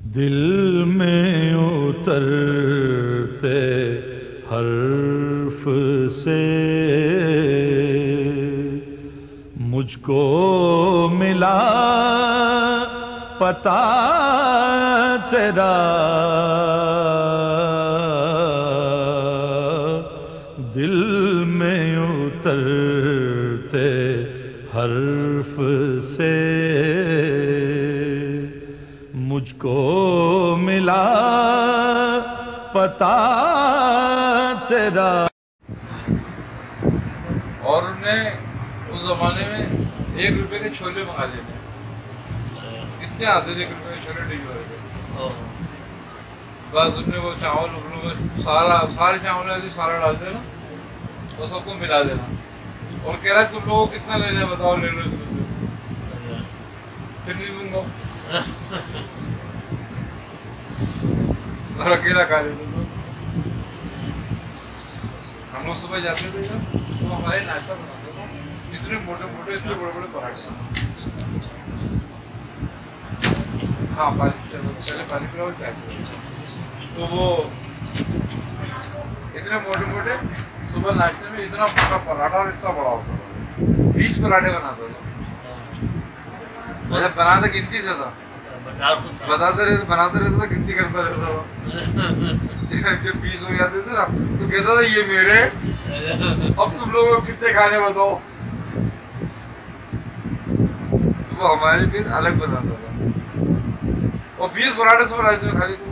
दिल में उतरते हर्फ से मुझको मिला पता तेरा, दिल में उतरते हर्फ से मुझको मिला पता तेरा। और उनने उस जमाने में 1 रुपए के छोले मंगा लेते, इतने आते थे 1 रुपए के छोले डिलीवर थे। बस उनने वो चावल सारे चावल ऐसे सारा डाल देना और सबको मिला देना और कह रहा है तुम लोगों को कितना लेना है बताओ, ले लो इसको, फिर नहीं दूंगा और अकेला खा लेते थे। हम लोग सुबह जाते थे तो हमारे नाश्ता बनाते थे, इतने मोटे मोटे इतने बड़े बड़े पराठे। हाँ पहले पानी पिलाओ क्या, तो वो इतने मोटे मोटे सुबह नाश्ते में इतना मोटा पराठा और इतना बड़ा होता था, 20 पराठे बनाता था। मतलब बनाता गिनती से था, बनाते रहता था, गिनती करता रहता था। जब 20 हो जाते थे ना तो कहता था ये मेरे, अब तुम लोगों को कितने खाने बताओ। तो वो हमारे फिर अलग बनाता था और 20 पराठे सुबह नाश्ते में खा लेते थे।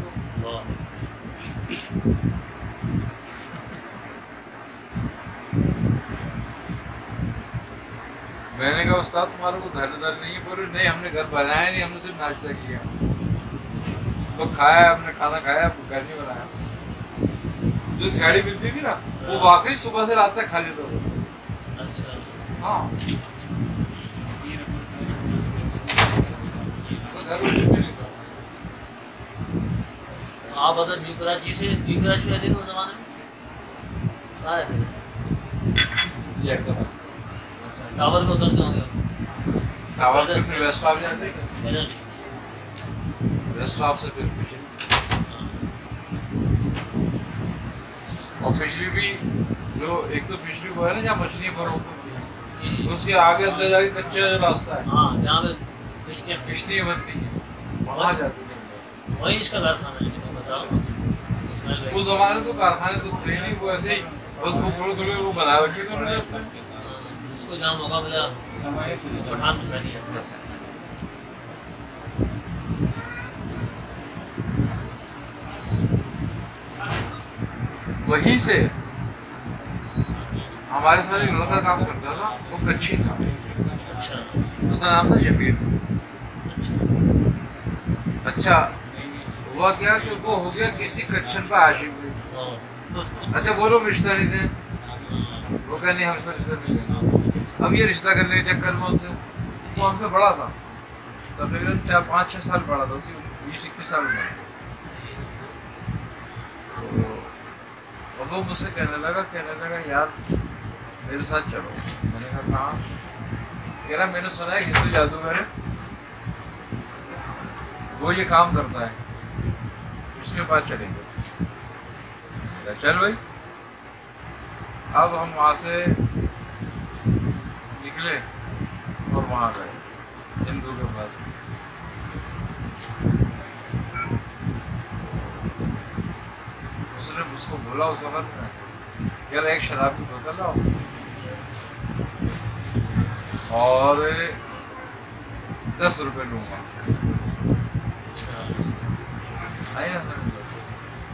मैंने कहा उस्ताद तुम्हारे को घर नहीं है, बोले नहीं हमने घर बनाया नहीं, हमने सिर्फ नाश्ता किया तो खाया, हमने खाना खाया, घर नहीं बनाया। जो दिहाड़ी मिलती थी ना वो वाकई सुबह से रात तक खा लेता था। अच्छा हाँ, आप अगर न्यू कराची से न्यू कराची रहते थे उस जमाने में, कहाँ रहते थे? टावर में उतरते होंगे, टावर पे फिर वेस्ट स्टॉप जाते हैं, वेस्ट स्टॉप से फिर फिशरी। और फिशरी भी जो एक तो फिशरी वो है ना जहाँ मछली फरोख्त होती है, उसके आगे अंदर जाके कच्चा रास्ता है, हाँ जहाँ पे किश्तियाँ बनती हैं, वहाँ जाते हैं। वही इसका कारखाना है, बताओ। उस जमाने तो कारखाने तो थे नहीं, वो ऐसे ही बस वो थोड़े थोड़े वो बना रखे थे उन्होंने, उसको जहाँ मौका मिला पठान घुसा दिया। वहीं से हमारे साथ एक लड़का काम करता था, वो कच्ची था, उसका नाम था जमीर। अच्छा हुआ क्या कि वो हो गया किसी कच्छन पर आशिक हुई। अच्छा वो लोग रिश्ता नहीं थे, वो कह नहीं हम इसका रिश्ता नहीं लेंगे। अब ये रिश्ता करने के चक्कर में उनसे, वो हमसे बड़ा था तकरीबन 4-5-6 साल बड़ा था, उसी 20-21 साल उम्र। और वो मुझसे कहने लगा यार मेरे साथ चलो। मैंने कहा कहाँ? कह रहा मैंने सुना है हिंदू जादूगर है, वो ये काम करता है, उसके पास चलेंगे। चल भाई। अब हम वहां से निकले और वहां गए हिंदू के पास। उसने उसको बोला उस वक्त में, यार एक शराब की बोतल लाओ और 10 रुपए लूंगा।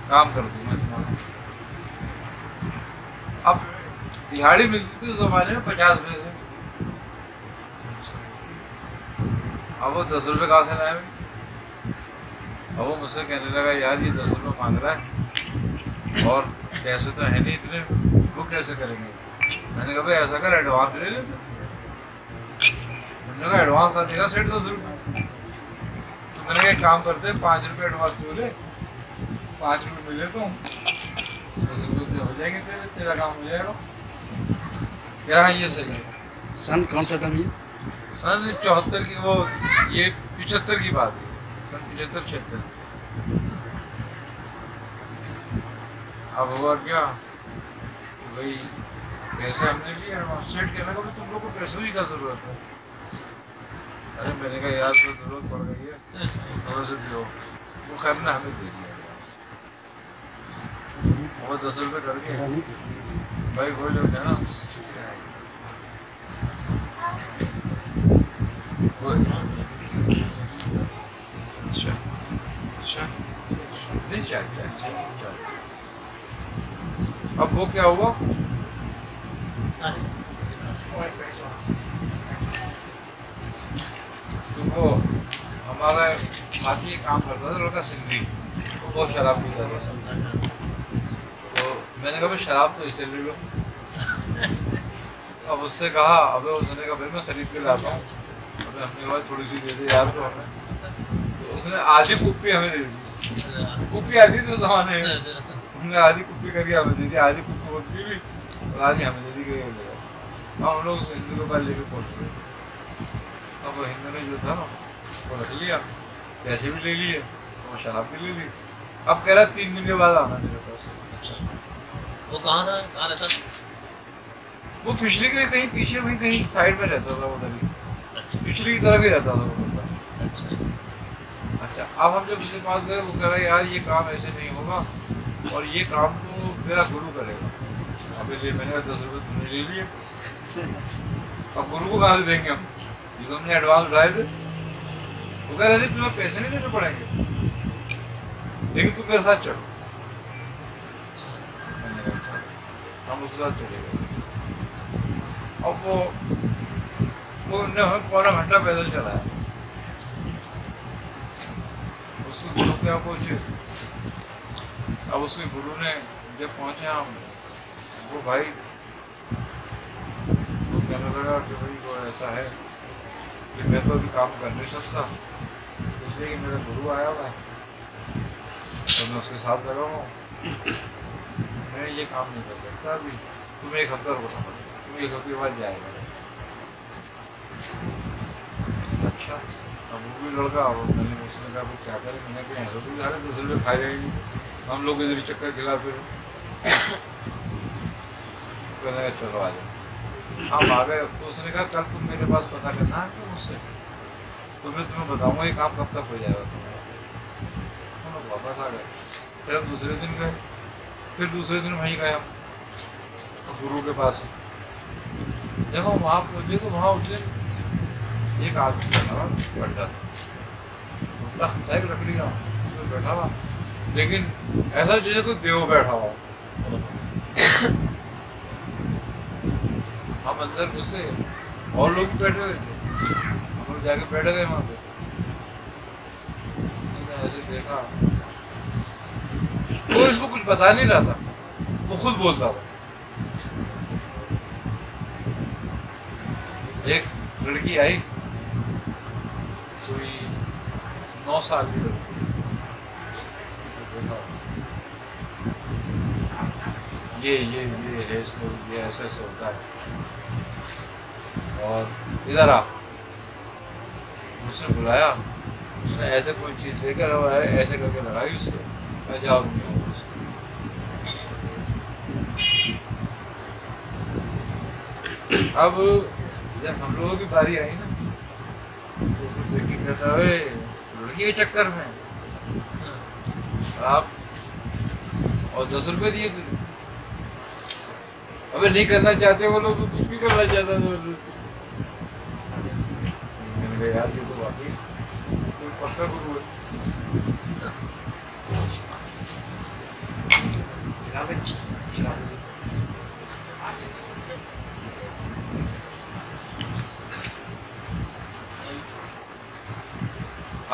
काम कर दूंगा तुम्हारा। अब दिहाड़ी मिलती थी उस जमाने में 50 पैसे, अब वो 10 रुपए कहाँ से लाए? अब वो मुझसे कहने लगा यार ये 10 रुपए मांग रहा है और पैसे तो है नहीं इतने, वो कैसे करेंगे? मैंने कहा भाई ऐसा कर एडवांस ले लेते। मैंने कहा एडवांस कर देगा सेठ 10 रुपए। तो मैंने कहा एक काम करते 5 रुपए एडवांस दो ले, 5 रुपए मिले तो 10 रुपए हो जाएंगे, तेरा काम हो जाएगा। यार ये सही है। सन कौन सा था ये? सन 74 की, वो ये 75 की बात है, सन 75-76। अब हुआ क्या, भाई पैसे हमने लिए, सेट कहने को तुम लोग को पैसों की क्या जरूरत है। अरे मैंने कहा यार तो जरूरत पड़ गई है, थोड़ा से दो। वो खैर ने हमें दे दिया, वो 10 रुपये करके भाई वो जो है ना, अब वो क्या हुआ, तो वो हमारा बाकी काम करता था लड़का सिंधी, वो बहुत शराब पीता था सब। तो मैंने कहा भाई शराब तो इससे ले लो। अब उससे कहा, अब उसने कहा भाई मैं खरीद के लाता हूँ, अपने बाद थोड़ी सी दे दे यार तो हमें। तो उसने आधी कुप्पी हमें दे दी, कुप्पी आधी तो जमाने में उसने आधी कुप्पी करके हमें दे दी, आधी कुप्पी वो पी ली और आधी हमें दे दी गई। हम लोग हिंदू को पास लेके पहुँच गए। अब हिंदू ने जो था ना वो रख लिया, पैसे भी ले लिए, वो शराब भी ले ली। अब कह रहा 3 दिन के बाद आना मेरे पास। अच्छा, वो कहाँ था, कहाँ रहता? वो पिछले के कहीं पीछे वहीं कहीं साइड में रहता था, उधर ही पिछले की तरफ ही रहता था वो। अच्छा, अब हम जब उसके पास गए, वो कह रहा यार ये काम ऐसे नहीं होगा और ये काम तो मेरा गुरु करेगा। अब ले मैंने 10 रुपये तुमने ले लिए, अब गुरु को कहाँ से देंगे हम, ये तो हमने एडवांस उठाए थे। वो कह रहे तुम्हें पैसे नहीं देने पड़ेंगे, लेकिन तुम मेरे साथ चढ़ो। हम उसके साथ चले गए। अब वो हमें पौना घंटा पैदल चलाया। उसके गुरु क्या पहुंचे, अब उसके गुरु ने जब पहुंचे हम, वो भाई वो कहने लगा कि भाई वो ऐसा है कि मैं तो अभी काम कर नहीं सकता, इसलिए कि मेरा गुरु आया हुआ है तो मैं उसके साथ लगा हुआ हूँ, मैं ये काम नहीं कर सकता अभी, तुम 1 हफ्ता रुको, समझ तुम 1 हफ्ते बाद जाएगा। अच्छा, अब वो भी लड़का, और मैंने उसने कहा वो क्या करें, मैंने कहा ऐसा तो सारे 10 रुपये खाए जाएंगे, हम लोग इधर चक्कर खिलाते रहे। कहने का चलो आ जाओ, हम आ गए। तो उसने कहा कल तुम मेरे पास पता करना है क्यों मुझसे, तो मैं तुम्हें बताऊंगा ये काम कब तक हो जाएगा तुम्हारा। हम लोग वापस आ गए, फिर हम दूसरे दिन गए, फिर दूसरे दिन वहीं गए हम गुरु के पास। जब हम वहाँ पहुंचे तो वहाँ उस दिन एक आदमी बैठा हुआ, गड्ढा था, एक लकड़ी का बैठा हुआ, लेकिन ऐसा जैसे कोई देव बैठा हुआ। हम अंदर घुसे और लोग भी बैठे हुए थे, हम लोग जाके बैठ गए वहां पे। किसी ने ऐसे देखा, वो इसको कुछ बता नहीं रहा था, वो खुद बोलता था। एक लड़की आई, कोई 9 साल की लड़की, ये है इसको, ये ऐसे ऐसे होता है, और इधर आ। उसने बुलाया, उसने ऐसे कोई चीज लेकर ऐसे करके लगाई उसके, मैं जाओ नहीं हूँ। अब जब हम लोगों की बारी आई ना, तो देखिए कहता है लड़की के चक्कर में आप और 10 रुपए दिए तुझे, अबे नहीं करना चाहते वो लोग तो कुछ भी करना चाहता था। मैंने कहा यार ये तो वाकई कोई पक्का गुरु है।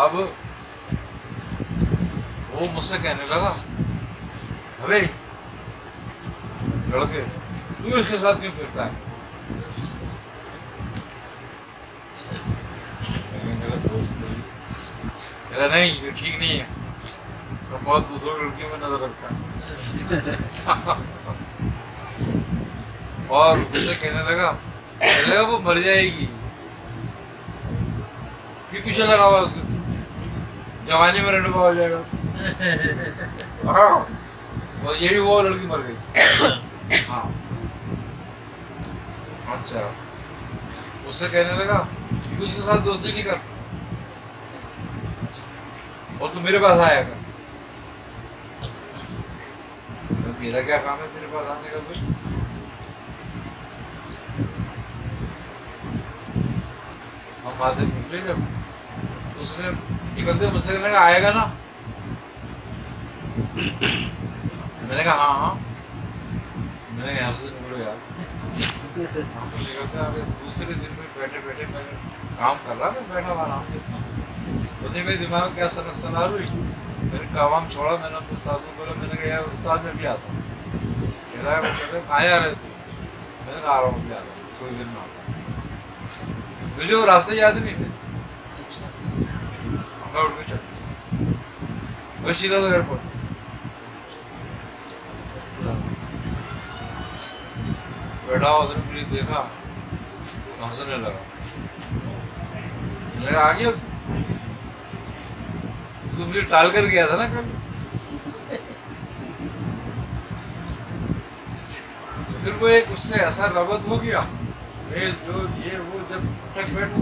अब वो मुझसे कहने लगा अबे लड़के तू इसके साथ क्यों फिरता है? दोस्त नहीं, ये ठीक नहीं है, तो बहुत दूसरों लड़कियों में नजर रखता है। और मुझसे कहने लगा वो मर जाएगी, क्यों पीछे लगा हुआ उसके, जवानी में रंडवा हो जाएगा। हाँ, और यही वो लड़की मर गई। हाँ, अच्छा, उससे कहने लगा कि उसके साथ दोस्ती नहीं कर, और तू मेरे पास आया कर। मेरा क्या काम है तेरे पास आने का? भाई हम वहां से निकले, जब उसने निकलते मुझसे कहने लगा आएगा ना? मैंने कहा हाँ हाँ। मैंने यहाँ से निकलो यार। निकलते आगे दूसरे दिन में बैठे बैठे मैं काम कर रहा था, बैठा हुआ आराम से। मुझे मेरे दिमाग में क्या सलाह हुई, मैंने काम छोड़ा, मैंने अपने उस्ताद को बोला, मैंने कहा यार उस्ताद मैं भी आता हूँ। कह रहा है वो कहते कहाँ आ रहे थे? मैंने कहा आ रहा हूँ, भी आ रहा हूँ, थोड़ी देर में आता हूँ। मुझे वो रास्ते याद नहीं थे। मैं उठ के चल बस सीधा तो एयरपोर्ट। बैठा हुआ उसने मुझे देखा, हंसने लगा। मैंने कहा आ गया तू मुझे टाल कर गया था ना कल। फिर वो एक उससे ऐसा रबत हो गया, जो ये वो जब तक बैठ हो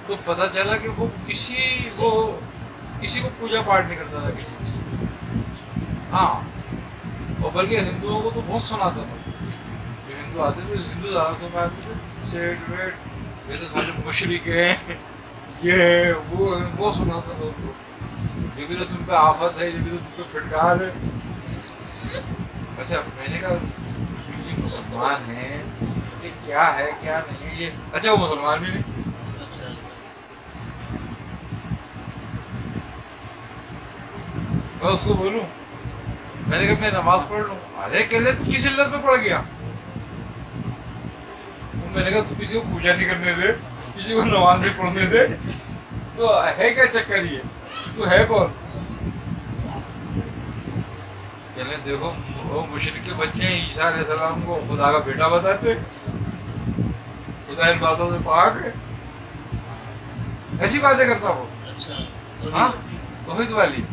तो पता चला कि वो किसी को पूजा पाठ नहीं करता था किसी। हाँ, और बल्कि हिंदुओं को तो बहुत सुनाता था। जो हिंदू आते थे, हिंदू ज्यादा से आते थे, सेठ वेठ ये तो सारे मुशरिक हैं, ये वो सुनाता था उनको। ये भी तो तुम पे आफत है, ये भी तो तुम पे फिटकार है। अच्छा, मैंने कहा ये मुसलमान है, ये क्या है क्या नहीं है ये? अच्छा, वो मुसलमान भी नहीं। मैं उसको बोलूं, मैंने कहा मैं नमाज पढ़ लूं। अरे कहले किस इल्लत में पड़ गया? तो मैंने कहा तू किसी को पूजा नहीं करने दे, किसी को नमाज नहीं पढ़ने दे, तो है क्या चक्कर ये? तू है कौन? कहले देखो वो मुशरिक के बच्चे हैं, ईसा अलैहिस्सलाम को खुदा का बेटा बताते, खुदा इन बातों से पाक है। ऐसी बातें करता वो। अच्छा, हाँ तौहीद वाली।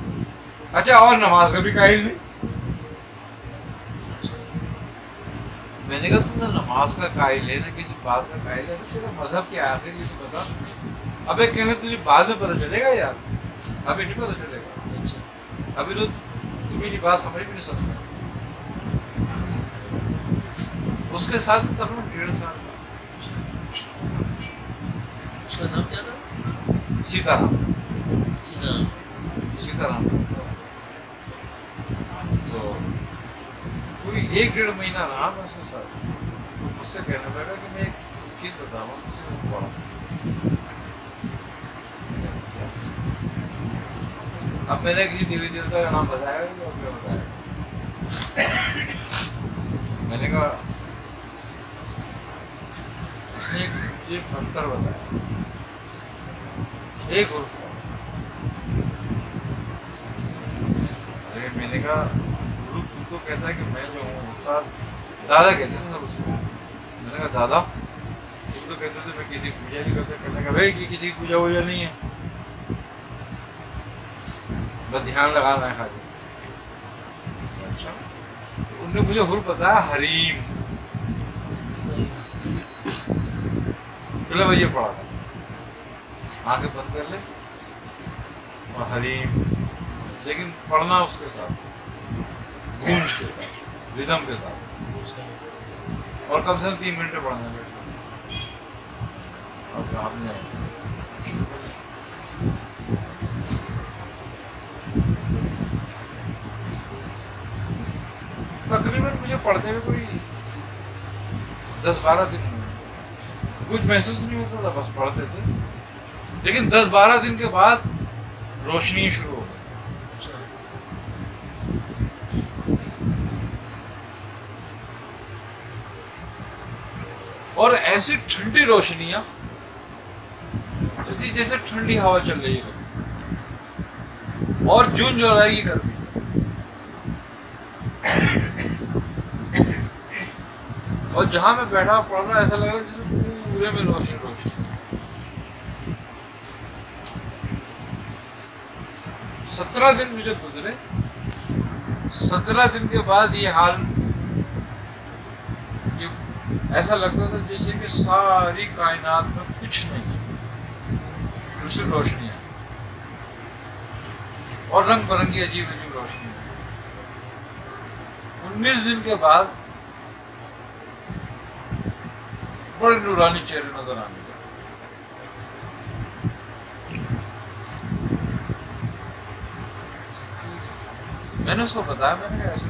अच्छा, और नमाज का भी कायल नहीं। मैंने कहा तुमने नमाज का कायल है ना, किसी बात का कायल है, तो तेरा मजहब क्या है आखिर किसी बता। अबे कहने तुझे बाद में पता चलेगा यार, अभी नहीं पता चलेगा। अभी तो तुम्हें बात समझ भी नहीं सकता। उसके साथ तकरीबन 1.5 साल का। उसका नाम क्या था? सीताराम। तो कोई 1-1.5 महीना रहा मैं उसके साथ। उससे कहने लगा कि मैं एक चीज बताऊँ, अब मैंने किसी देवी देवता का नाम बताया और क्या बताया। मैंने कहा उसने एक मंत्र बताया, एक उर्फ। अरे मैंने कहा गुरु तू तो कहता है कि मैं जो हूँ उस्ताद, दादा कहते थे सब उसको। मैंने कहा दादा तुम तो कहते थे मैं किसी पूजा नहीं करता। कहने का भाई कि किसी की पूजा वूजा नहीं है, बस ध्यान लगाना है खाली। अच्छा, तो उन्होंने मुझे हुर बताया हरीम। चलो भाई ये पढ़ा था, आंखें बंद कर ले और हरीम, लेकिन पढ़ना उसके साथ गूंज के साथ, रिदम के साथ, और कम से कम 3 मिनट पढ़ना है। और आपने तकरीबन मुझे पढ़ने में कोई 10-12 दिन कुछ महसूस नहीं होता था, बस पढ़ते थे। लेकिन 10-12 दिन के बाद रोशनी शुरू हो गई। और ऐसी ठंडी रोशनियां जैसे ठंडी हवा चल रही है, और जून जुलाई की गर्मी। और जहां मैं बैठा पढ़ रहा, ऐसा लग रहा है जैसे पूरे में रोशनी रोशनी। 17 दिन मुझे गुजरे, 17 दिन के बाद ये हाल कि ऐसा लगता था जैसे कि सारी कायनात में कुछ नहीं है, सिर्फ रोशनी है और रंग बिरंगी अजीब अजीब रोशनी है। 19 दिन के बाद बड़े नूरानी चेहरे नजर आने लगे। मैंने उसको बताया, मैंने कहा ऐसे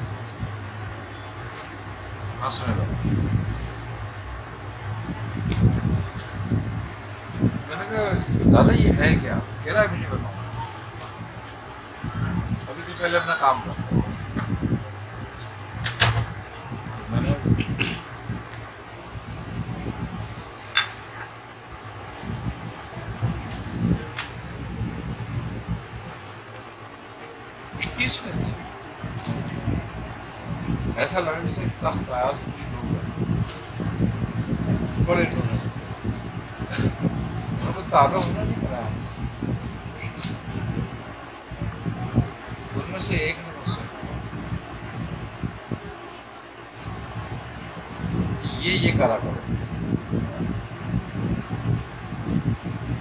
हंसने लगा। मैंने कहा दादा ये है क्या? कह रहा है मुझे बताओ, अभी तो पहले अपना काम कर। मैंने ऐसा लगा जैसे तख्त आया बड़े तागा होना नहीं कराया। उनमें से एक ने मुझसे ये करा करो,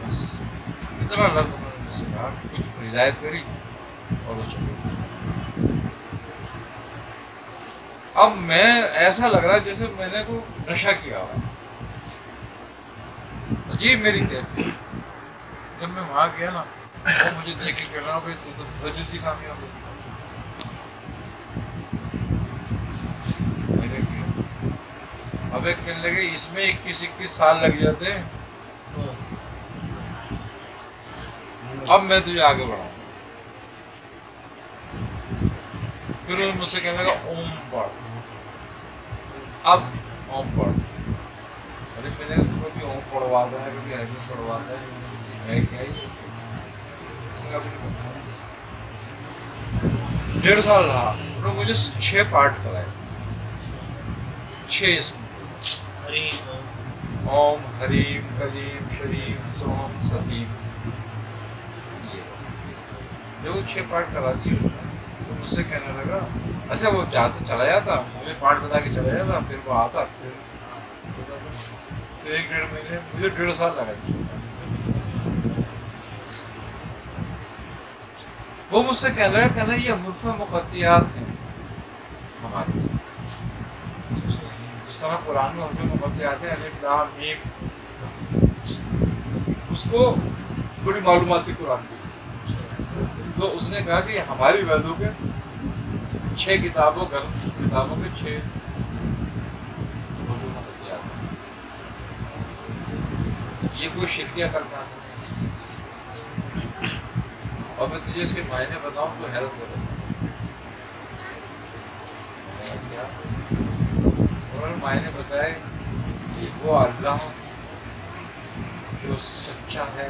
बस इतना लफ्ज़ उन्होंने मुझसे कहा, कुछ हिदायत करी और वो चलो। अब मैं ऐसा लग रहा है जैसे मैंने को नशा किया हुआ, अजीब मेरी कैफियत। जब मैं वहां गया ना, वो मुझे देख के कह रहा भाई तू तो बहुत जल्दी कामयाब हो। अब एक कहने लगे इसमें 21 साल लग जाते हैं, अब मैं तुझे आगे बढ़ाऊं। फिर वो मुझसे कहने लगा ओम पढ़, अब ओम पढ़। अरे मैंने कभी ओम पढ़वाता है, कभी ऐसे पढ़वाता है, मैं क्या ही 1.5 साल रहा। उन्होंने मुझे 6 पाठ कराए, 6 इसमें ओम हरीम कलीम शरीम सोम सतीम। जब वो 6 पाठ करा दिए तो मुझसे कहने लगा, अच्छा वो जाता चला जाता, मुझे पाठ बता के चला जाता, फिर वो आता, फिर तो 1-1.5 महीने, मुझे 1.5 साल लगा। वो मुझसे कहना ये मुर्फ़ मुक़द्दियात हैं हमारे, जिस तरह कुरान में मुर्फ़ मुक़द्दियात है अलिफ लाम मीम, उसको बड़ी मालूमात थी कुरान की। तो उसने कहा कि हमारी वेदों के 6 किताबों ग्रंथ किताबों के 6 मुर्फ़ मुक़द्दियात हैं। ये कोई शिरकिया करना है, और मैं तुझे इसके मायने बताऊं तो हेल्प करो। क्या उन्होंने मायने बताए कि वो अल्लाह जो सच्चा है,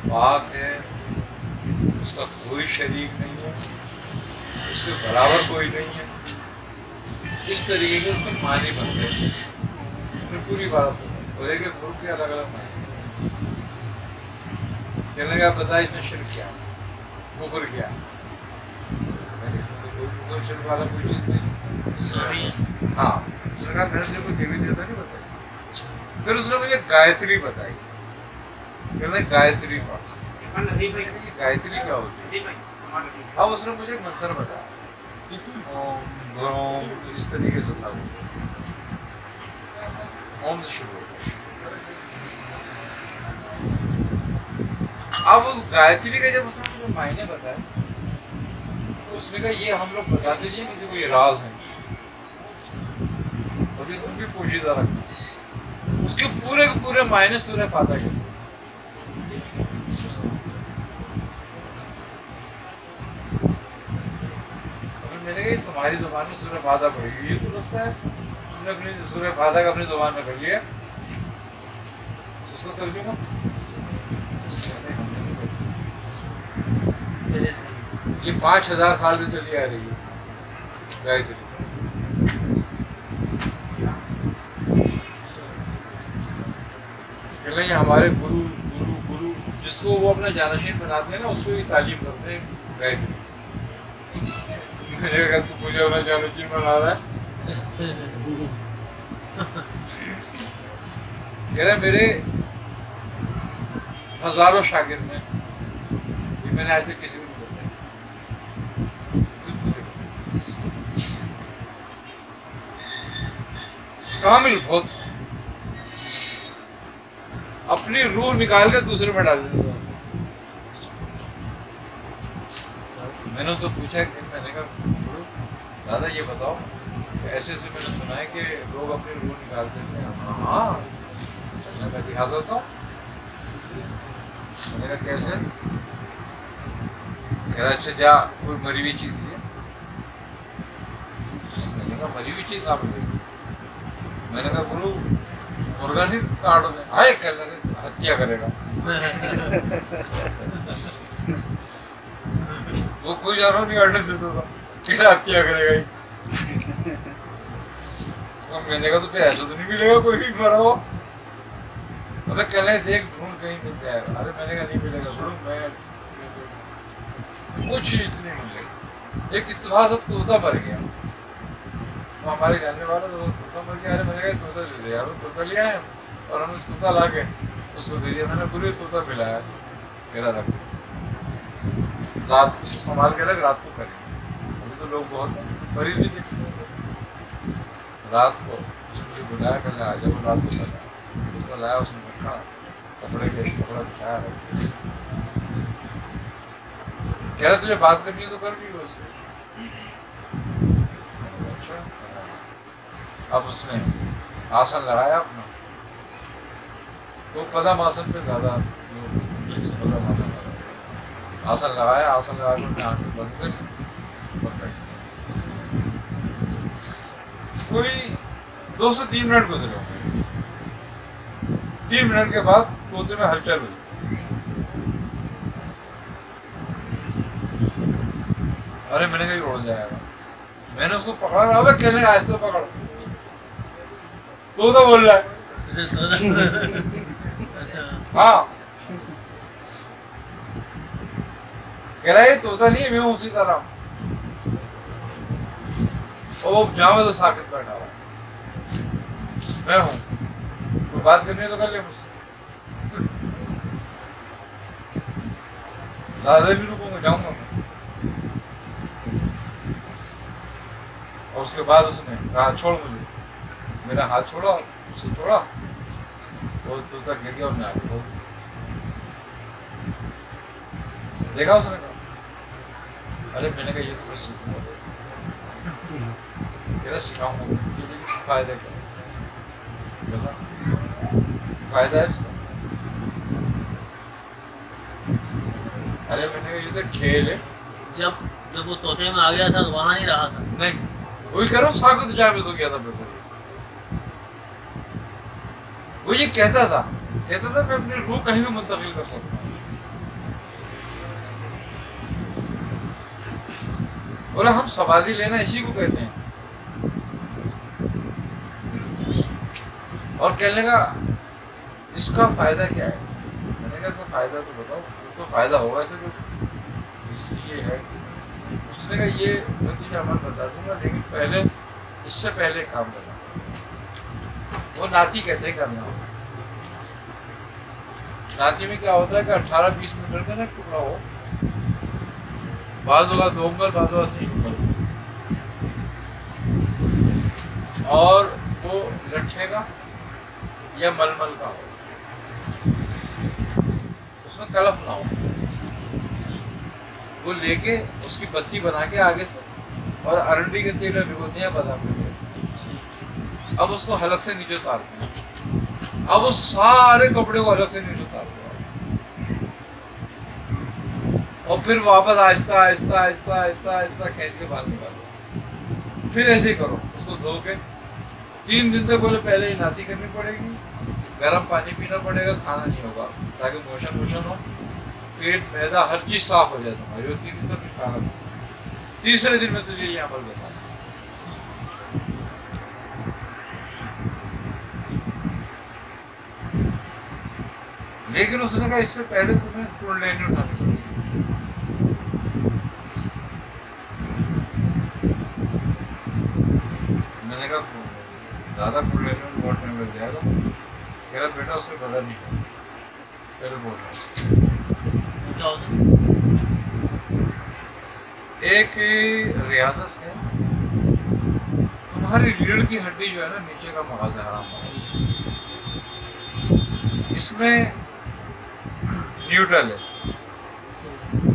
पाक है, उसका कोई शरीक नहीं है, उसके बराबर कोई नहीं है, इस तरीके के उसके मायने बनते हैं। पूरी बात और एक ग्रुप के अलग अलग मायने। कहने लगा बता इसमें शिर्क क्या, कुफर क्या? मैंने इसमें तो कोई शिर्क वाला कोई चीज नहीं। हाँ, सरकार मैंने कोई देवी देवता नहीं बताई। फिर उसने मुझे गायत्री बताई, कहने गायत्री पढ़। गायत्री क्या होती है? अब उसने मुझे मंत्र बताया, ओम ओम इस तरीके से था। ओम से शुरू होता है। अब उस गायत्री का जब उसने मुझे मायने बताए, उसने कहा ये हम लोग बता दीजिए किसी को, ये राज है और ये तुम भी पोशीदा रखना। उसके पूरे के पूरे मायने सूरह फातिहा के। मैंने कहा तुम्हारी जुबान में सूरह फातिहा पढ़ेगी, ये तो लगता है तुमने अपनी सूरह फातिहा का अपनी जुबान में पढ़ लिया, उसको तर्जुमा ये 5000 साल से चली आ रही है गायत्री। हमारे गुरु गुरु गुरु जिसको वो अपना जानशीन बनाते हैं ना, उसको ही तालीम करते हैं गायत्री। मैंने कहा तू पूजा होना चालू जी मना रहा है। कह रहे मेरे हजारों शागिर्द हैं, ये मैंने आज तक किसी को नहीं बताया। कामिल बहुत अपनी रूह निकाल के दूसरे में डाल देते। मैंने तो पूछा कि मैंने कहा दादा ये बताओ, ऐसे ऐसे मैंने सुना है कि लोग अपनी रूह निकाल देते हैं। हाँ चलने का दिखा सकता हूँ। मैंने कहा कैसे? कह रहा अच्छा जा कोई मरी हुई चीज है। मैंने कहा मरी हुई चीज आप देगी। मैंने कहा गुरु मुर्गा नहीं काटोगे? आए कर हत्या करेगा। वो कोई जानवर नहीं काटने देता था, हत्या करेगा ही। तो मैंने कहा तो फिर ऐसा तो नहीं मिलेगा कोई भी मरा हो। अबे कल देख ढूंढ कहीं मिल जाएगा। अरे मैंने कहा नहीं मिलेगा गुरु, मैं कुछ चीज नहीं मिल गई। एक इतना सा तोता मर गया, तो हमारे जानने वाला तो तोता मर गया। अरे मैंने कहा तोता दे दे यार। तोता लिया है और हमने तोता ला के उसको दे दिया। मैंने पूरे तोता मिलाया, मेरा रख रात को संभाल के रख, रात को करेंगे। अभी तो लोग बहुत मरीज भी देख सकते। रात को उसको बुलाया, कल आ जब रात को करा उसको लाया, उसने रखा कपड़ा बिछाया। कह रहे तुझे बात करनी है तो कर भी उससे। अच्छा अब उसने आसन लगाया अपना, तो पदम आसन पे ज्यादा पदम आसन लगाया। आसन लगाया, आसन लगा कर आंखें बंद कर कोई 2 से 3 मिनट गुजरे होंगे। 3 मिनट के बाद तोते में हलचल हुई। अरे मैंने कहीं उड़ जाएगा। मैंने उसको पकड़ा, अबे कहने आज तो पकड़, तोता बोल रहा है। हाँ कह रहा है तोता नहीं है, मैं उसी तरह। ओ जाओ तो साकित बैठा हुआ मैं हूं, तो बात करनी है तो कर ले मुझसे। ज्यादा भी रुकूंगा, जाऊंगा मैं। और उसके बाद उसने कहा छोड़ मुझे। मेरा हाथ छोड़ा, उसको छोड़ा, वो तोता गिर गया और मैं आगे बोल देखा। उसने कहा अरे मैंने कहा ये तो मैं सीखूंगा, तेरा सिखाऊंगा। फायदा क्या फायदा है इसका? अरे मैंने कहा ये तो खेल है। जब वो तोते में आ गया था तो वहां नहीं रहा था। नहीं वही करो, साबित जाबित हो गया था बिल्कुल। वो ये कहता था मैं अपनी रूह कहीं भी मुंतकिल कर सकता हूँ। और हम समाधि लेना इसी को कहते हैं। और कहने का इसका फायदा क्या है? मैंने कहा इसका फायदा तो बताओ। तो फायदा होगा तो ये है। उसने कहा ये नतीजा मैं बता दूंगा, लेकिन पहले इससे पहले काम करना। वो नाती कहते हैं करना होगा। नाती में क्या होता है कि 18-20 मीटर का ना टुकड़ा हो, बाद होगा 2 उंगल, बाद होगा 3 उंगल, और वो लट्ठे का या मलमल का हो, उसमें तलफ ना हो। वो लेके उसकी बत्ती बना के आगे से, और अरंडी के तेल में भिगोते हैं, बादाम के तेल। अब उसको हलक से नीचे उतारते हैं। अब वो सारे कपड़े को हलक से नीचे उतारते हैं, और फिर वापस आहिस्ता आहिस्ता आहिस्ता आहिस्ता आहिस्ता खींच के बाहर निकालो। फिर ऐसे ही करो, उसको धो के 3 दिन तक बोले पहले ही नाती करनी पड़ेगी, गर्म पानी पीना पड़ेगा, खाना नहीं होगा, ताकि मोशन हो, पेट मैदा हर चीज साफ हो जाए तुम्हारी। 3 दिन तक खाना, तीसरे दिन में तुझे ये अमल बता। लेकिन उसने कहा इससे पहले तुम्हें कुंडलिनी उठानी पड़ेगी। अगर बेटा उसने कदर नहीं किया, पहले बोल रहा क्या होता है? एक रियासत है, तुम्हारी रीढ़ की हड्डी जो है ना, नीचे का मगज है, हराम मगज, इसमें न्यूट्रल है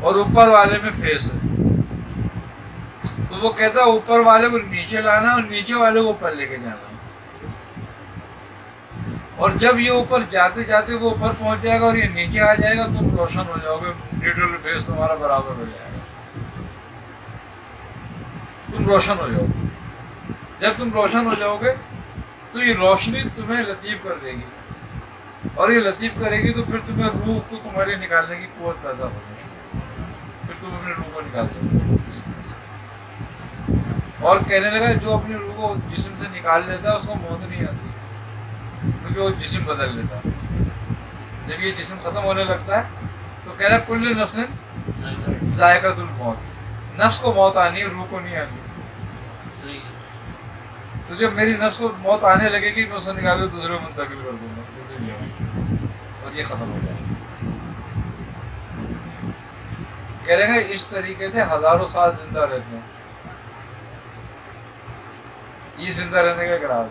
और ऊपर वाले में फेस है। तो वो कहता है ऊपर वाले को नीचे लाना और नीचे वाले को ऊपर लेके जाना। और जब ये ऊपर जाते जाते वो ऊपर पहुंच जाएगा और ये नीचे आ जाएगा, तुम रोशन हो जाओगे, न्यूट्रल फेस तुम्हारा बराबर हो जाएगा, तुम रोशन हो जाओगे। जब तुम रोशन हो जाओगे तो ये रोशनी तुम्हें लतीफ कर देगी, और ये लतीफ करेगी तो फिर तुम्हें रूह को तुम्हारे निकालने की कुव्वत पैदा होगी, फिर तुम अपने रूह को निकाल सकते। और कहने लगा जो अपनी रूह को जिस्म से निकाल लेता है उसको मौत नहीं आती, क्योंकि वो जिस्म बदल लेता है। जब ये जिस्म खत्म होने लगता है तो कह रहा कुल्लु नफ्सिन जायकातुल मौत, नफ्स को मौत आनी है, रूह को नहीं आनी। सही है। तो जब मेरी नफ्स को मौत आने लगेगी मैं उसे निकाल दूसरे मुंतकिल कर दूंगा, और ये खत्म हो जाएगा। कह रहे हैं इस तरीके से हजारों साल जिंदा रहते हैं, ये जिंदा रहने का करार।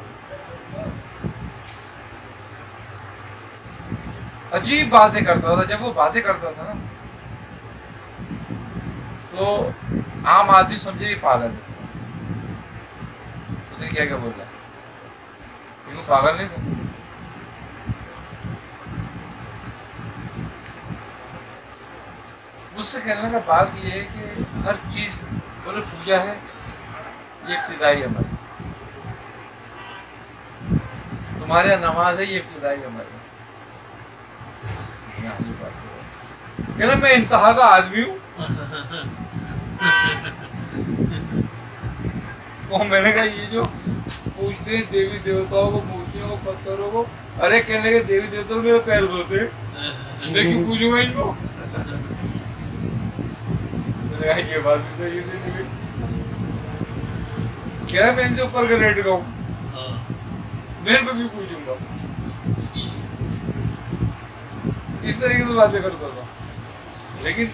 अजीब बातें करता था। जब वो बातें करता था ना तो आम आदमी समझे ये पागल है। उसने क्या क्या बोला, क्योंकि पागल नहीं था। मुझसे कहने का बात ये है कि हर चीज बोले पूजा है, ये इब्तिदाई अमल, तुम्हारे यहाँ नमाज है, ये इब्तिदाई अमल है। कहना मैं इंतहा का आदमी हूँ। तो मैंने कहा ये जो पूछते हैं देवी देवताओं को, मूर्तियों को, पत्थरों को, अरे कहने के देवी देवताओं मेरे पैर धोते, लेकिन पूछूंगा इनको। मैंने कहा ये बात भी सही है। कह रहा मैं इनसे ऊपर का रेट गाऊं, मैं इनको भी पूछूंगा। इस तरीके से बातें करता था, लेकिन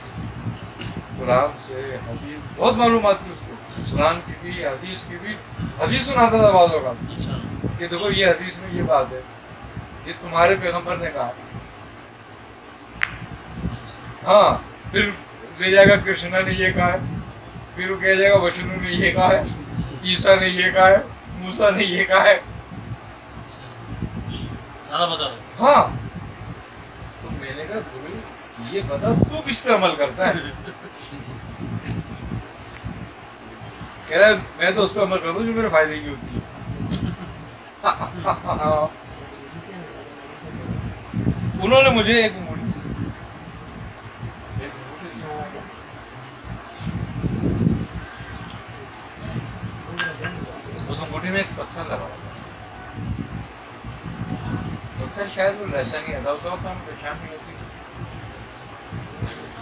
कुरान से हदीस बहुत मालूमात थी उसको, कुरान की भी हदीस की भी। हदीस सुनाता था बाज़ों का कि देखो ये हदीस में ये बात है, ये तुम्हारे पैगंबर ने कहा। हाँ, फिर ले जाएगा कृष्णा ने ये कहा है, फिर वो कह जाएगा विष्णु ने ये कहा है, ईसा ने ये कहा है, मूसा ने ये कहा है, सारा बता। हाँ। तो मैंने कहा गुरु ये बता तू किस पे अमल करता है। कह रहा मैं तो उस पर अमल करता हूँ जो मेरे फायदे की होती है। उन्होंने मुझे एक अंगूठी उस अंगूठी में एक पत्थर लगा हुआ था। पत्थर शायद वो ऐसा नहीं आता, उसका तो हम पहचान नहीं होती,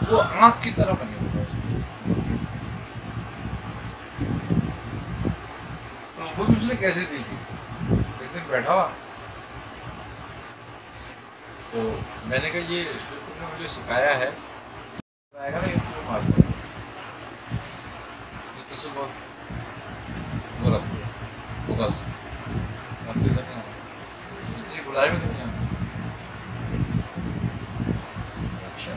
वो आंख की तरह बनी हुई है। तो उसको भी उसने कैसे देखी, एक दिन बैठा हुआ तो मैंने कहा ये जो तुमने मुझे सिखाया है आएगा ना, ये तुम मारते हो, ये तो बहुत वो रखते हो, फोकस रखते नहीं आना, बुलाए में नहीं आना। अच्छा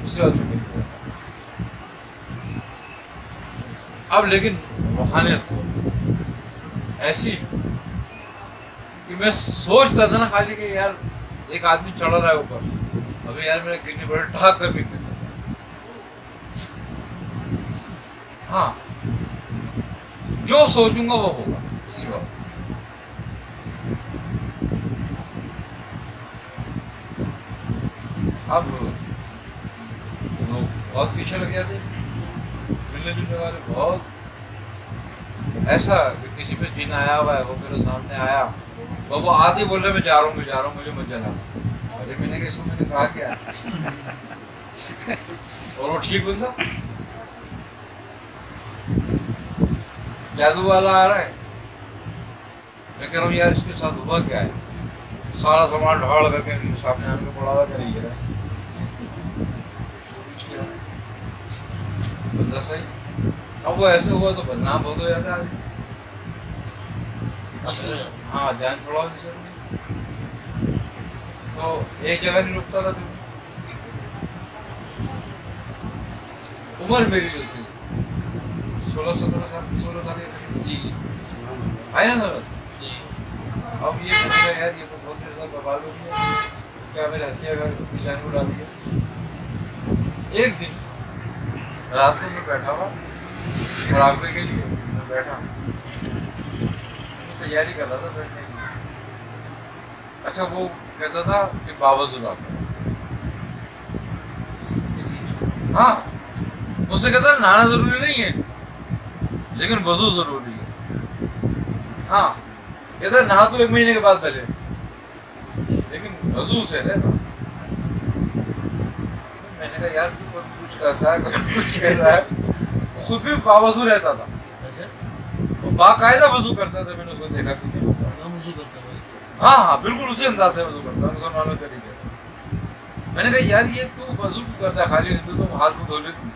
उसके बाद अब लेकिन रूहानियत ऐसी कि मैं सोचता था ना खाली कि यार एक आदमी चढ़ रहा है ऊपर, अभी यार मेरे गिरने पड़े, ढाक कर गिरने। हाँ, जो सोचूंगा वो होगा इसी बात। अब लोग बहुत पीछे लग जाते मिलने जुलने वाले, बहुत ऐसा कि किसी पे जिन आया हुआ है, वो मेरे सामने आया, वो आते बोल रहे मैं जा रहा हूँ मुझे मत जला। अरे मैंने कहा इसको मैंने कहा क्या और वो ठीक बंदा जादू वाला आ रहा है, मैं कह रहा हूँ यार इसके साथ हुआ क्या है, सारा सामान ढाल करके इनके सामने आके पड़ा हुआ क्या नहीं है बंदा सही। अब वो ऐसे हुआ तो बदनाम बहुत हो जाता है। हाँ जान छोड़ा जैसे तो एक जगह नहीं रुकता था। उम्र मेरी जो थी 16-17 साल 16 साल जी आया ना जी। अब ये पूछा यार ये तो बहुत मेरे साथ बवाल हो गया, क्या मेरे हत्या कर जान को डाल दिया। एक दिन रात को मैं बैठा हुआ मुराकबे के लिए मैं बैठा तैयारी कर रहा था बैठने की। अच्छा वो कहता था कि बावजूद आता हाँ मुझसे कहता नहाना जरूरी नहीं है लेकिन वजू जरूरी है। हाँ कहता नहा तो 1 महीने के बाद पहले लेकिन वजू से रहना। मैंने कहा यार तू कुछ कहता है कुछ कह रहा है। खुद भी बावजू रहता था, वो बाकायदा वजू करता था। मैंने उसको देखा कि वजू करता था। हाँ हाँ बिल्कुल उसी अंदाज से वजू करता मुसलमानों के तरीके से। मैंने कहा यार ये तू वजू क्यों करता है, खाली हिंदू तुम हाथ मुंह धो ले तुम।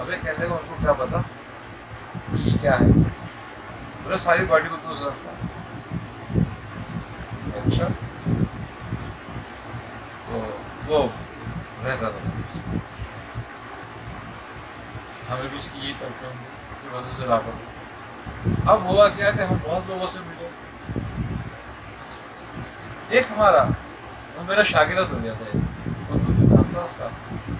अबे कहने को उनको क्या पता कि ये क्या है, बोले सारी बॉडी को दूसरा रखता। अच्छा तो वो रहता था हमें भी इसकी यही तर्क की वजह से लापता। अब हुआ क्या कि हम बहुत लोगों से मिले। एक हमारा वो मेरा शागिर्द हो गया था उसका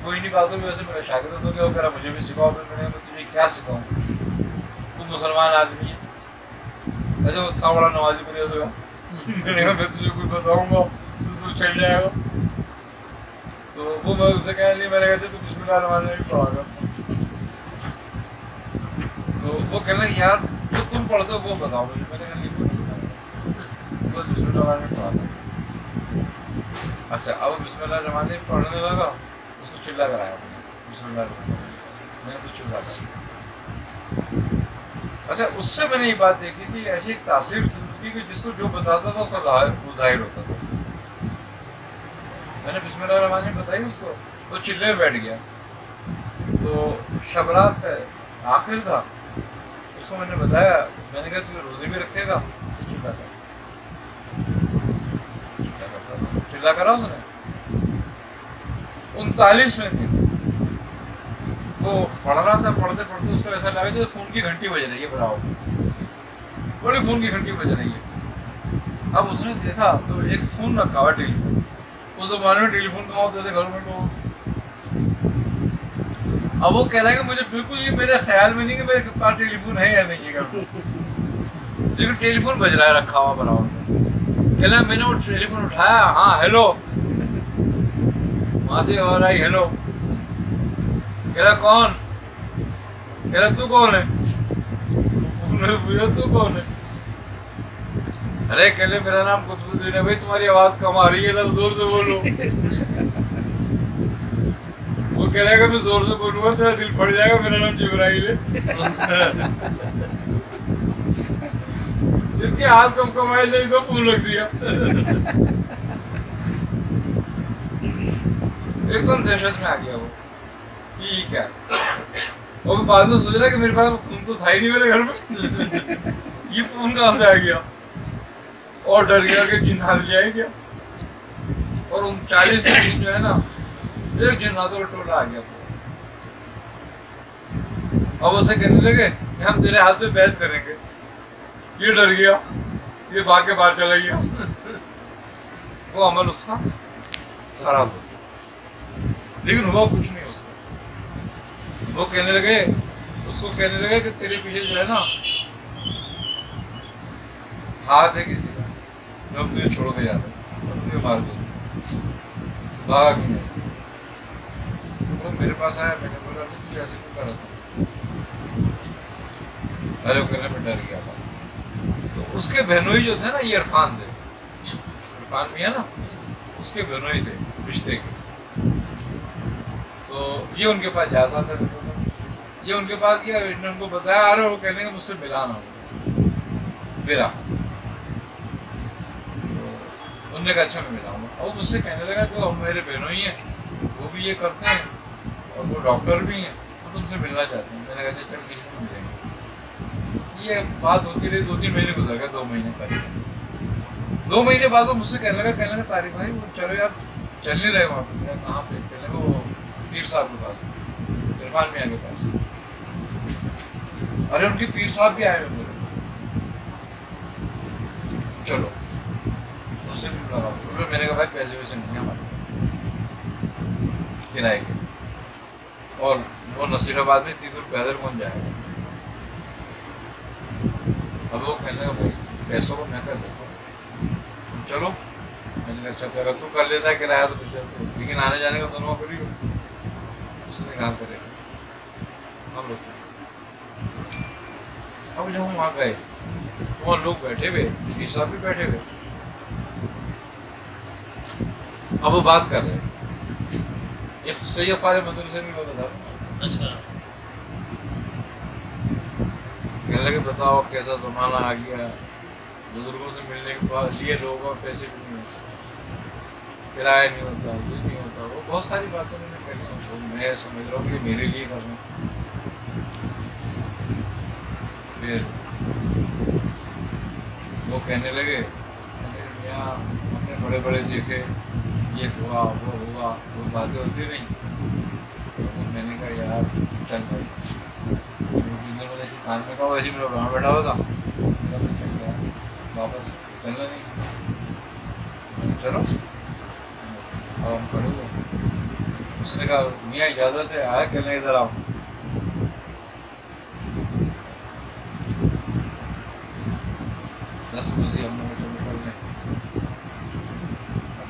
कोई नहीं बातों में वैसे मेरा शागिर्द हो गया। वो कह रहा मुझे भी सिखाओ। मैंने तुझे क्या सिखाऊं, तू मुसलमान आदमी है। अच्छा वो था बड़ा नवाजी मेरे उसका। मैंने कहा मैं तुझे कुछ बताऊंगा तू चल जाएगा। तो वो मैं उससे कहने लगी मैंने कहा तू बिस्मिल्लाहिर्रहमानिर्रहीम पढ़ागा। तो वो कहने लगी यार जो तुम पढ़ते हो वो बताओ मुझे। मैंने कहा वो बिस्मिल्लाहिर्रहमानिर्रहीम पढ़ाता। अच्छा अब बिस्मिल्लाहिर्रहमानिर्रहीम पढ़ने लगा, उसको चिल्ला कराया मैंने तो चिल्ला कर। अच्छा उससे मैंने ये बात देखी थी ऐसी एक तासीर थी उसकी कि जिसको जो बताता था उसका जाहिर होता था। मैंने बिस्मिल्लाहिर्रहमानिर्रहीम बताई उसको, तो चिल्ले में बैठ गया। तो शबरात का आखिर था, उसको मैंने बताया। मैंने कहा तू रोजे भी रखेगा, चिल्ला करा उसने 39 मिनट। वो पढ़ रहा था, पढ़ते पढ़ते उसको ऐसा लगा कि फोन की घंटी बज रही है। बताओ बड़ी फोन की घंटी बज रही है। अब उसने देखा तो एक फोन रखा हुआ टेलीफोन। उस जमाने में टेलीफोन कहाँ होते थे घर में। तो अब वो कह रहा है कि मुझे बिल्कुल ये मेरे ख्याल में नहीं कि मेरे पास टेलीफोन है या नहीं है घर में, लेकिन टेलीफोन बज रहा है रखा हुआ बराबर में। कह रहा मैंने वो टेलीफोन उठाया, हाँ हेलो, वहां से और आई हेलो। कह रहा कौन, कह रहा तू कौन है, तू कौन है। अरे कह ले मेरा नाम कुतुबुद्दीन है। भाई तुम्हारी आवाज कम आ रही है, जरा जोर से बोलो। वो कह रहा है कि मैं जोर से बोलूंगा तेरा दिल फट जाएगा, मेरा नाम जिब्राइल है। इसके हाथ कम आए नहीं तो फोन रख दिया। एकदम दहशत में आ गया वो कि क्या। और बाद में सोच रहा कि मेरे पास फोन तो था ही नहीं मेरे घर में। ये फोन कहां से आ गया, और डर गया कि जिन्नात जाए क्या। और 39 दिन जो है ना एक जिन्नातों का टोला आ गया। अब उसे कहने लगे कि हम तेरे हाथ में बहस करेंगे। ये डर गया, ये भाग के बाहर चला गया। वो अमल उसका खराब हो गया, लेकिन हुआ कुछ नहीं उसको। वो कहने लगे, उसको कहने लगे कि तेरे पीछे जो है ना हाथ है किसी का, जो हम तुझे छोड़ के जाते हैं, तुझे मार दो। भाग नहीं। वो मेरे पास आया, मैंने बोला तू ऐसे क्यों कर रहा था। अरे वो कहने में डर गया था। तो उसके बहनोई जो थे ना, ये इरफान थे, इरफान भी है ना, उसके बहनोई थे रिश्ते के। तो ये उनके पास जाता था, ये उनके पास गया, इन्होंने उनको बताया। अरे वो कहने मुझसे मिला ना, मिला उन्होंने कहा अच्छा मैं मिलाऊंगा। और मुझसे कहने लगा कि हम मेरे बहनों ही हैं, वो भी ये करते हैं और वो डॉक्टर भी हैं, तो तुमसे मिलना चाहते हैं। मैंने कहा चल ठीक है मिलेंगे। ये बात होती रही, 2-3 महीने गुजर गए, 2 महीने पहले 2 महीने बाद वो मुझसे कहने लगा तारिक भाई वो चलो यार चल नहीं रहे वहाँ पे। कहाँ पे? कहने लगा वो पीर साहब के पास, इरफान मियाँ के पास। अरे उनके पीर साहब भी आए हुए बोले चलो उससे भी मिला। मैंने कहा भाई पैसे वैसे नहीं हमारे किराए के, और वो नसीराबाद में 3 दूर पैदल कौन जाएगा। अब वो कहने लगा भाई पैसों को मैं कर देता हूँ, चलो। मैंने कहा अच्छा अगर तू कर लेता है किराया तो कुछ, लेकिन आने जाने का दोनों करी हो। उसने काम करेगा हम रुक। अब जब हम वहाँ गए तो वहाँ लोग बैठे हुए, पीर साहब भी बैठे हुए। अब वो बात कर रहे हैं, ये सैयद फारे मदरसे में वो बता। अच्छा। कहने लगे बताओ कैसा जमाना आ गया, बुजुर्गों से मिलने के बाद लिए लोगों का पैसे भी नहीं होते, किराया नहीं होता, कुछ नहीं होता। वो बहुत सारी बातें मैंने कही, तो मैं समझ रहा हूँ कि मेरे लिए कर रहा हूँ। फिर वो कहने लगे यहाँ हमने बड़े बड़े देखे, ये हुआ वो हुआ, वो बातें होती नहीं। तो मैंने कहा यार चल भाई, मैंने ऐसी कान में कहा, वैसे मेरा वहाँ बैठा हुआ था, चल गया वापस, चलना नहीं। चलो अब हम खड़े हुए। उसने कहा मियाँ इजाजत है, आया कहने इधर आओ। दस बजे हम लोग तो निकल गए। अब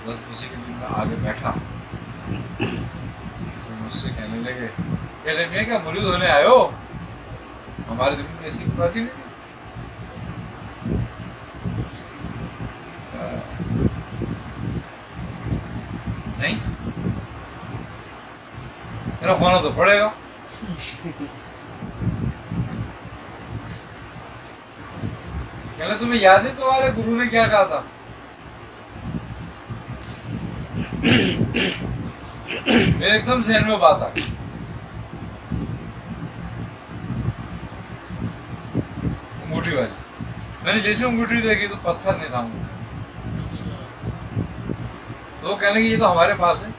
10 बजे के दिन में आगे बैठा तो मुझसे कहने लगे मियाँ क्या मुरीद होने आए हो, हमारे दिन में ऐसी बात ही नहीं। नहीं मेरा होना तो पड़ेगा। कहना तुम्हें याद है तुम्हारे गुरु ने क्या कहा था? मेरे एकदम जहन में बात आ गई। अंगूठी वाली, मैंने जैसे अंगूठी देखी तो पत्थर नहीं था अंगूठी। तो वो कहने लगे ये तो हमारे पास है,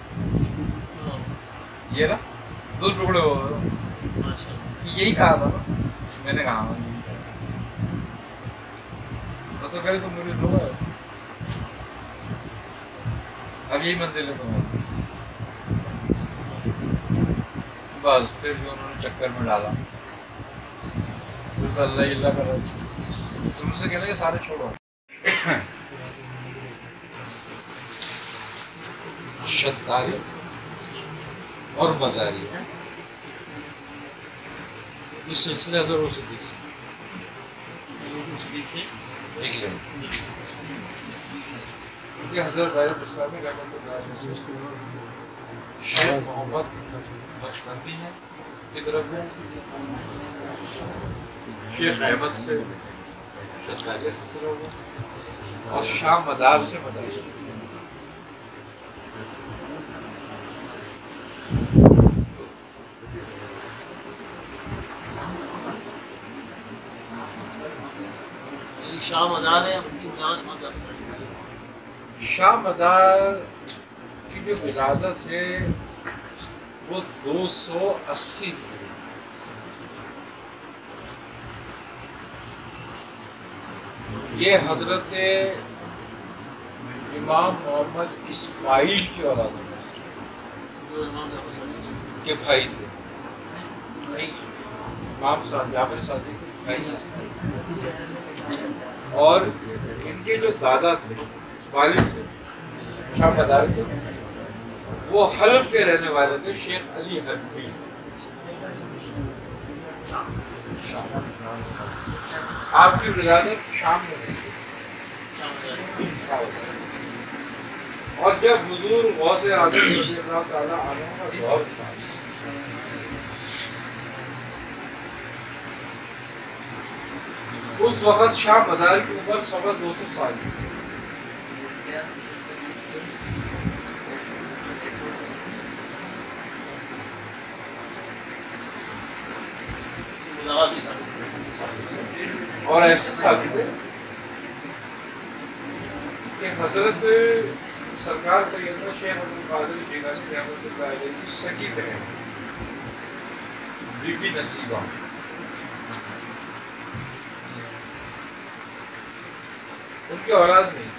ये ना 2 टुकड़े हो गए। यही कहा था ना? मैंने कहा तो कहे तो मुझे लो अब यही मंजिल है तुम्हारी। बस फिर भी उन्होंने चक्कर में डाला, फिर तो अल्लाह इल्लाह कर रहा। तुमसे कहने के सारे छोड़ो। शतारी और मजारी इस सिलसिले से वो सिद्दीक से एक ये हज़रत दायरा इस्लामी रहमतुल्लाह अलैह शेख मोहम्मद बख्शबंदी हैं की तरफ है, शेख अहमद से शतारी सिलसिला हुआ और शाह मदार से मदार। शाह मदार है, उनकी शाह मदार की जो विलादत है वो 280 ये हजरत इमाम मोहम्मद इस्माइल की औलाद के भाई थे। इमाम जाफर सादिक और इनके जो दादा थे वालिद थे शाह मदार के, वो हल्ब के रहने वाले थे, शेख अली हल्बी। आपकी विलादत शाम में हुई और जब हुजूर गौसे आज़म रज़ियल्लाहु ताला अन्हु का दौर था, उस वक्त शाह मदार की उम्र 2.25 साल की थी। और ऐसे साबित है कि हजरत सरकार सैयदना शेख अब्दुल कादिर जिलानी रहमतुल्लाह अलैह की सगी बहन बीबी नसीबा उनकी औलाद नहीं,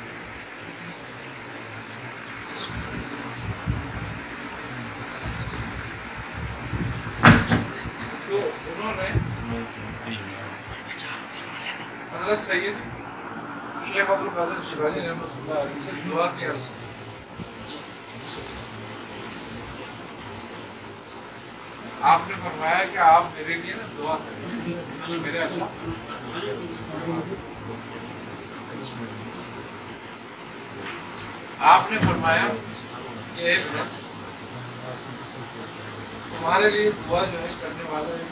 तो उन्होंने हजरत सैयद शेख अब्दुल कादिर जिलानी रहमतुल्लाह अलैह से दुआ की अर्ज की। आपने फरमाया कि आप मेरे लिए ना दुआ करें, मेरे अल्लाह आपने फरमाया कि तुम्हारे लिए दुआ जो है करने वाला है